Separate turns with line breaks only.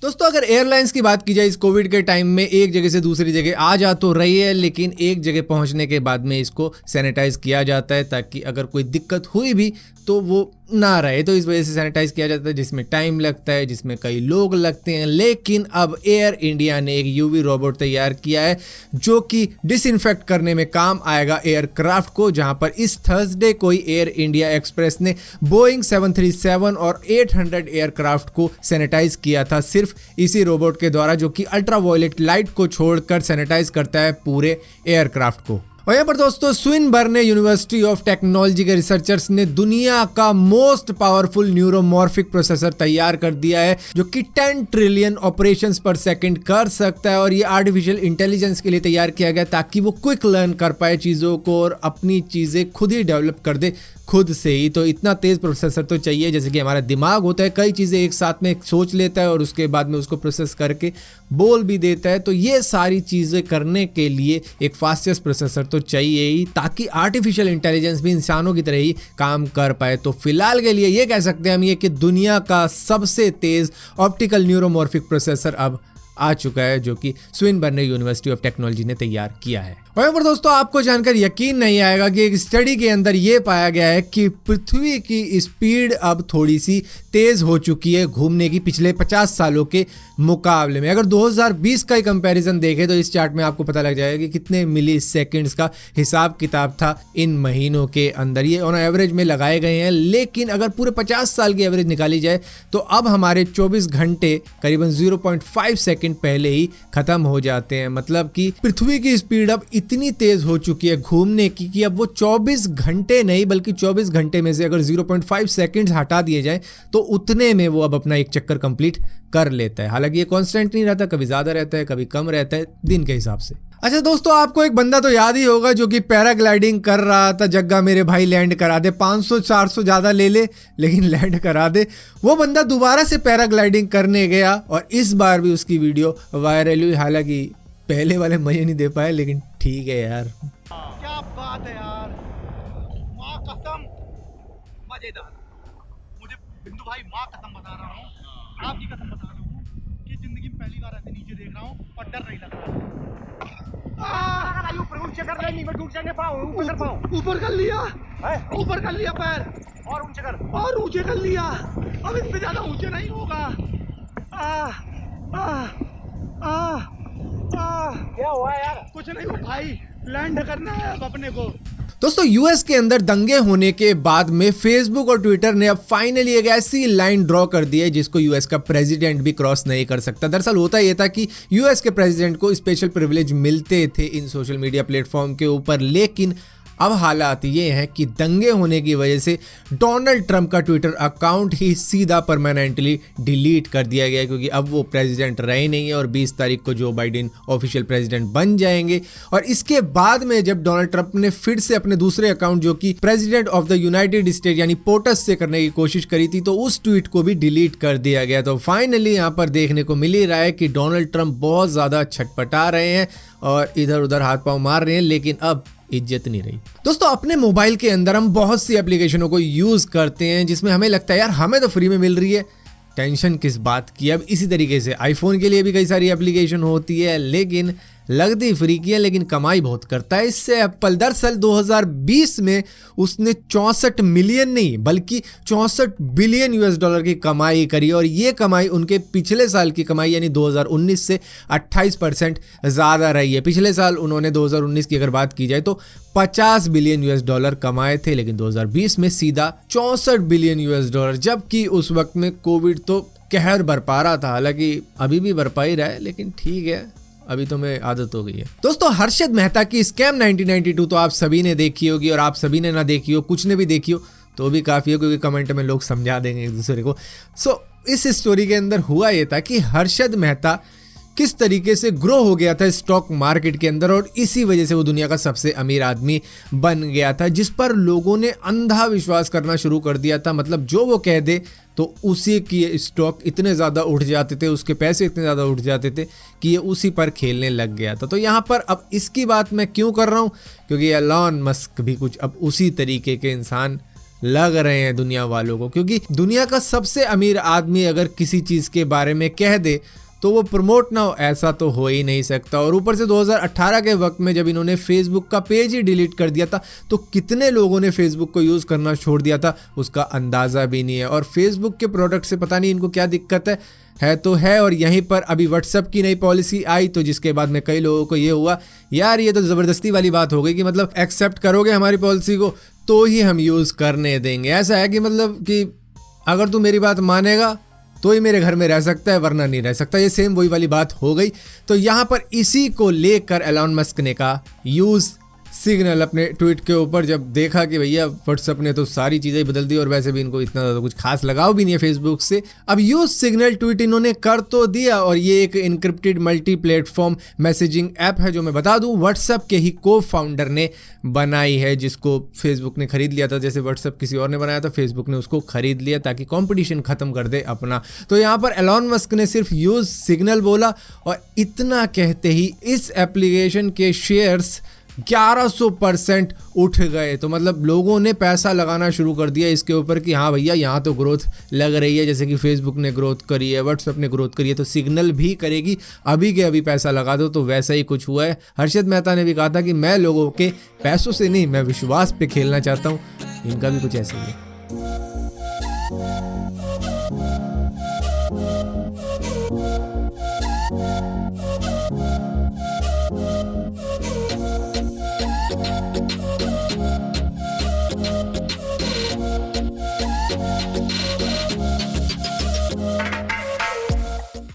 दोस्तों अगर एयरलाइंस की बात की जाए इस कोविड के टाइम में एक जगह से दूसरी जगह आ जा तो रही है, लेकिन एक जगह पहुंचने के बाद में इसको सैनिटाइज किया जाता है ताकि अगर कोई दिक्कत हुई भी तो वो ना रहे। तो इस वजह से सैनिटाइज किया जाता है, जिसमें टाइम लगता है, जिसमें कई लोग लगते हैं। लेकिन अब एयर इंडिया ने एक यूवी रोबोट तैयार किया है जो कि डिसइंफेक्ट करने में काम आएगा एयरक्राफ्ट को, जहां पर इस थर्सडे को ही एयर इंडिया एक्सप्रेस ने बोइंग 737 और 800 एयरक्राफ्ट को सैनिटाइज किया था सिर्फ इसी रोबोट के द्वारा, जो कि अल्ट्रावायलेट लाइट को छोड़कर सैनिटाइज करता है पूरे एयरक्राफ्ट को। और यहाँ पर दोस्तों स्विनबर्न यूनिवर्सिटी ऑफ टेक्नोलॉजी के रिसर्चर्स ने दुनिया का मोस्ट पावरफुल न्यूरोमॉर्फिक प्रोसेसर तैयार कर दिया है जो कि 10 ट्रिलियन ऑपरेशंस पर सेकंड कर सकता है। और ये आर्टिफिशियल इंटेलिजेंस के लिए तैयार किया गया ताकि वो क्विक लर्न कर पाए चीज़ों को और अपनी चीज़ें खुद ही डेवलप कर दे खुद से ही। तो इतना तेज प्रोसेसर तो चाहिए, जैसे कि हमारा दिमाग होता है, कई चीज़ें एक साथ में सोच लेता है और उसके बाद में उसको प्रोसेस करके बोल भी देता है। तो ये सारी चीज़ें करने के लिए एक फास्टेस्ट प्रोसेसर तो चाहिए ही, ताकि आर्टिफिशियल इंटेलिजेंस भी इंसानों की तरह ही काम कर पाए। तो फिलहाल के लिए ये कह सकते हैं हम ये कि दुनिया का सबसे तेज ऑप्टिकल न्यूरोमॉर्फिक प्रोसेसर अब आ चुका है, जो कि स्विनबर्न यूनिवर्सिटी ऑफ टेक्नोलॉजी ने तैयार किया है। और पर दोस्तों आपको जानकर यकीन नहीं आएगा कि एक स्टडी के अंदर ये पाया गया है कि पृथ्वी की स्पीड अब थोड़ी सी तेज हो चुकी है घूमने की पिछले 50 सालों के मुकाबले में। अगर 2020 का ही कंपैरिजन देखें तो इस चार्ट में आपको पता लग जाएगा कि कितने मिली सेकेंड्स का हिसाब किताब था इन महीनों के अंदर। ये ऑन एवरेज में लगाए गए हैं, लेकिन अगर पूरे 50 साल की एवरेज निकाली जाए तो अब हमारे 24 घंटे करीबन 0.5 सेकेंड पहले ही खत्म हो जाते हैं। मतलब कि पृथ्वी की स्पीड अब इतनी तेज हो चुकी है घूमने की कि अब वो 24 घंटे नहीं बल्कि 24 घंटे में से अगर 0.5 सेकंड्स हटा दिए जाएं तो उतने में वो अब अपना एक चक्कर कंप्लीट कर लेता है। हालांकि ये कांस्टेंट नहीं रहता, कभी ज्यादा रहता है कभी कम रहता है दिन के हिसाब से। अच्छा दोस्तों आपको एक बंदा तो याद ही होगा जो कि पैराग्लाइडिंग कर रहा था, जग्गा मेरे भाई लैंड करा दे, 500-400 ज्यादा ले ले लेकिन लैंड करा दे। वो बंदा दोबारा से पैराग्लाइडिंग करने गया और इस बार भी उसकी वीडियो वायरल हुई। हालांकि पहले वाले मजे नहीं दे पाए, लेकिन ठीक है यार।
क्या बात है यार, माँ कसम मजेदार। मुझे बिंदु भाई माँ कसम बता रहा हूँ, आपकी कसम बता रहा हूँ कि जिंदगी में पहली बार ऐसे नीचे देख रहा हूँ और डर नहीं लग रहा। ऊंचे कर ले, नीचे टूट जाएंगे पाँव, ऊपर कर पाँव, ऊपर कर लिया, ऊपर कर लिया पैर और ऊंचे कर, और ऊंचे कर लिया। अब इससे ज्यादा ऊंचे नहीं होगा। क्या हुआ यार? कुछ नहीं हुआ भाई, लैंड करना है अब अपने को।
दोस्तों यूएस के अंदर दंगे होने के बाद में फेसबुक और ट्विटर ने अब फाइनली एक ऐसी लाइन ड्रॉ कर दी है जिसको यूएस का प्रेसिडेंट भी क्रॉस नहीं कर सकता। दरअसल होता यह था कि यूएस के प्रेसिडेंट को स्पेशल प्रिविलेज मिलते थे इन सोशल मीडिया प्लेटफॉर्म के ऊपर, लेकिन अब हालात ये हैं कि दंगे होने की वजह से डोनाल्ड ट्रंप का ट्विटर अकाउंट ही सीधा परमानेंटली डिलीट कर दिया गया, क्योंकि अब वो प्रेसिडेंट रहे नहीं है और 20 तारीख को जो बाइडेन ऑफिशियल प्रेसिडेंट बन जाएंगे। और इसके बाद में जब डोनाल्ड ट्रंप ने फिर से अपने दूसरे अकाउंट जो कि president of the United state यानी पोटस से करने की कोशिश करी थी, तो उस ट्वीट को भी डिलीट कर दिया गया। तो फाइनली यहाँ पर देखने को मिल ही रहा है कि डोनाल्ड ट्रंप बहुत ज्यादा छटपटा रहे हैं और इधर उधर हाथ पांव मार रहे हैं, लेकिन अब इज्जत नहीं रही। दोस्तों अपने मोबाइल के अंदर हम बहुत सी एप्लीकेशनों को यूज करते हैं जिसमें हमें लगता है यार हमें तो फ्री में मिल रही है, टेंशन किस बात की। अब इसी तरीके से आईफोन के लिए भी कई सारी एप्लीकेशन होती है, लेकिन लगती फ्री की है लेकिन कमाई बहुत करता है इससे एप्पल। दरअसल 2020 में उसने 64 मिलियन नहीं बल्कि 64 बिलियन यूएस डॉलर की कमाई करी, और ये कमाई उनके पिछले साल की कमाई यानी 2019 से 28% ज़्यादा रही है। पिछले साल उन्होंने 2019 की अगर बात की जाए तो 50 बिलियन यूएस डॉलर कमाए थे, लेकिन 2020 में सीधा 64 बिलियन यूएस डॉलर, जबकि उस वक्त में कोविड तो कहर बरपा रहा था। हालांकि अभी भी बरपा ही रहा है, लेकिन ठीक है अभी तो मैं आदत हो गई है। दोस्तों हर्षद मेहता की स्कैम 1992 तो आप सभी ने देखी होगी, और आप सभी ने ना देखी हो, कुछ ने भी देखी हो तो भी काफ़ी है, क्योंकि कमेंट में लोग समझा देंगे एक दूसरे को। इस स्टोरी के अंदर हुआ ये था कि हर्षद मेहता किस तरीके से ग्रो हो गया था स्टॉक मार्केट के अंदर, और इसी वजह से वो दुनिया का सबसे अमीर आदमी बन गया था, जिस पर लोगों ने अंधा विश्वास करना शुरू कर दिया था। मतलब जो वो कह दे तो उसी की स्टॉक इतने ज़्यादा उठ जाते थे, उसके पैसे इतने ज़्यादा उठ जाते थे कि ये उसी पर खेलने लग गया था। तो यहाँ पर अब इसकी बात मैं क्यों कर रहा हूँ, क्योंकि एलॉन मस्क भी कुछ अब उसी तरीके के इंसान लग रहे हैं दुनिया वालों को, क्योंकि दुनिया का सबसे अमीर आदमी अगर किसी चीज़ के बारे में कह दे तो वो प्रमोट ना हो, ऐसा तो हो ही नहीं सकता। और ऊपर से 2018 के वक्त में जब इन्होंने फेसबुक का पेज ही डिलीट कर दिया था तो कितने लोगों ने फेसबुक को यूज़ करना छोड़ दिया था उसका अंदाज़ा भी नहीं है। और फेसबुक के प्रोडक्ट से पता नहीं इनको क्या दिक्कत है तो है। और यहीं पर अभी व्हाट्सएप की नई पॉलिसी आई तो जिसके बाद में कई लोगों को ये हुआ यार ये तो ज़बरदस्ती वाली बात हो गई कि मतलब एक्सेप्ट करोगे हमारी पॉलिसी को तो ही हम यूज़ करने देंगे। ऐसा है कि मतलब कि अगर तू मेरी बात मानेगा तो ही मेरे घर में रह सकता है वरना नहीं रह सकता। ये सेम वही वाली बात हो गई। तो यहाँ पर इसी को लेकर एलॉन मस्क ने कहा यूज़ सिग्नल अपने ट्वीट के ऊपर, जब देखा कि भैया व्हाट्सएप ने तो सारी चीज़ें बदल दी और वैसे भी इनको इतना ज़्यादा कुछ खास लगाव भी नहीं है फेसबुक से। अब यूज़ सिग्नल ट्वीट इन्होंने कर तो दिया और ये एक encrypted multi platform messaging app है जो मैं बता दूं व्हाट्सएप के ही को फाउंडर ने बनाई है, जिसको फेसबुक ने खरीद लिया था। जैसे व्हाट्सएप किसी और ने बनाया था, फेसबुक ने उसको खरीद लिया ताकि कॉम्पिटिशन खत्म कर दे अपना। तो यहाँ पर एलॉन मस्क ने सिर्फ यूज़ सिग्नल बोला और इतना कहते ही इस एप्लीकेशन के शेयर्स 1100% उठ गए। तो मतलब लोगों ने पैसा लगाना शुरू कर दिया इसके ऊपर कि हाँ भैया यहाँ तो ग्रोथ लग रही है, जैसे कि फेसबुक ने ग्रोथ करी है, व्हाट्सएप ने ग्रोथ करी है तो सिग्नल भी करेगी, अभी के अभी पैसा लगा दो। तो वैसा ही कुछ हुआ है। हर्षद मेहता ने भी कहा था कि मैं लोगों के पैसों से नहीं, मैं विश्वास पे खेलना चाहता हूँ। इनका भी कुछ ऐसा ही है।